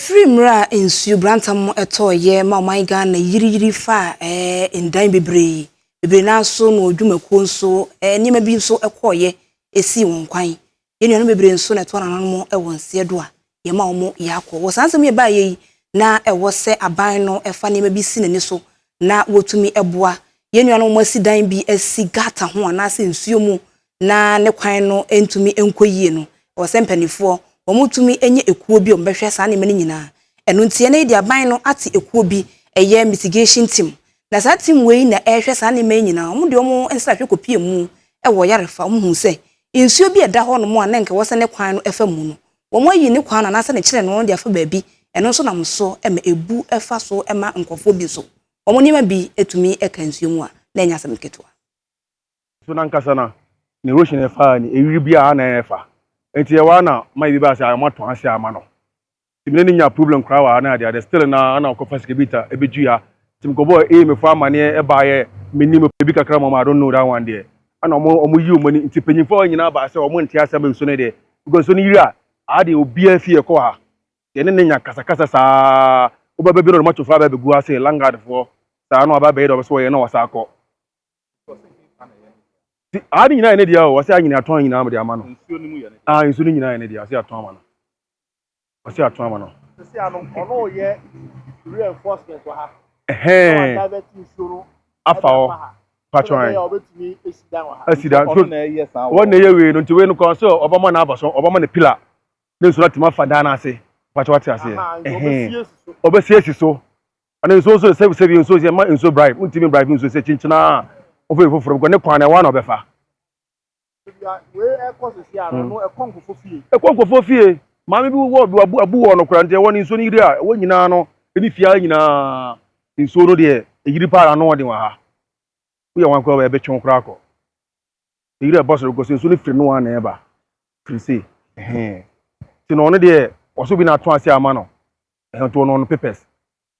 free mra insu brantam etoye ma my Ghana yiri fa ndan bebre na so no odwumakuo nso niam bi nso ekoye esi won kwan yenu no bebre nso na to nanano ewon se do a ye ma omo yakọ wo sansem ye ba ye na ewo se aban no efa niam bi si nani so na wotumi eboa yenu no mo asidan bi asi gata ho anase nsuo mu na ne kwan no entumi enkoyie no wo se mpanifo omutumi enye ekuo bi ombehwe saa ne mane nyina eno ntie na edi aban no ate ekuo bi eye mitigation team na saa team wei na ehwe saa ne mane nyina omo de omo ensa hwe kopie mu ewo yarefa omo se nsuo bi eda ho no mo anenke wo se ne kwan no efa mu no omo yi ne kwan na se ne kire no de afa baabi eno so na mso ema ebu efa so ema nkofo bi so omo nima bi etumi eka nsuo mu a na enya asem ketwa so na nkasa na ne rohyen efa ni ewiri bi a na efa enti ye wa na mai bi ba se amato ase ama no timne ni nya problem kra wa na dia still na okofa sikebita ebeju ya tim ko boy me fo amane e ba ye menim ebi kakra mama I don't know that one there ana omo yi omani nti panyimfo nyina ba se omo ntia se ba so ne de because so ni yiri a ade obi afie ko ha ye ne nya kasakasa saa oba be bi no macho fa ba be gu ase langard fo saa no aba be do so ye na wasa akọ adi nyina ene dia o wase anyina aton nyina amde ama no nsuo ni mu ye ne nsuo ni nyina ene dia wase aton ama no wase aton ama no se ano ono ye reinforcement wa ha divert nsuo afa o patron obetumi esidan wa ha esidan so na ye saa won na ye we no nti we no kon so obama na abaso obama na pillar na nsuo atima fa dan na ase patron ati ase obesi esi so ana nsuo so se nsuo se ma nsuo bribe ntimi bribe nsuo se chinchina ofe foforo go ne kwan na wa na obefa we ekososi ano no ekonkofo fie maami bi wo abu wo no kura nte woni nsuo ni yiri a wo nyina no eni fia nyina nsuo no de yiri para no de wa ha wo ya wan ko ba ebe twon kura akọ yiri e boss go nsuo ni firi no wa na eba firi se ti no no de wo so bi na ato ase ama no to no papers